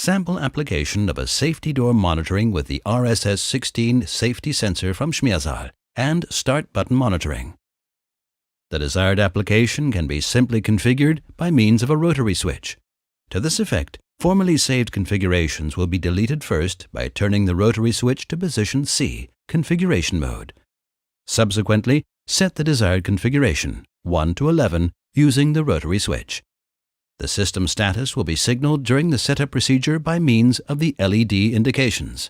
Sample application of a safety door monitoring with the RSS16 safety sensor from Schmersal and Start button monitoring. The desired application can be simply configured by means of a rotary switch. To this effect, formerly saved configurations will be deleted first by turning the rotary switch to position C, configuration mode. Subsequently, set the desired configuration, 1 to 11, using the rotary switch. The system status will be signaled during the setup procedure by means of the LED indications.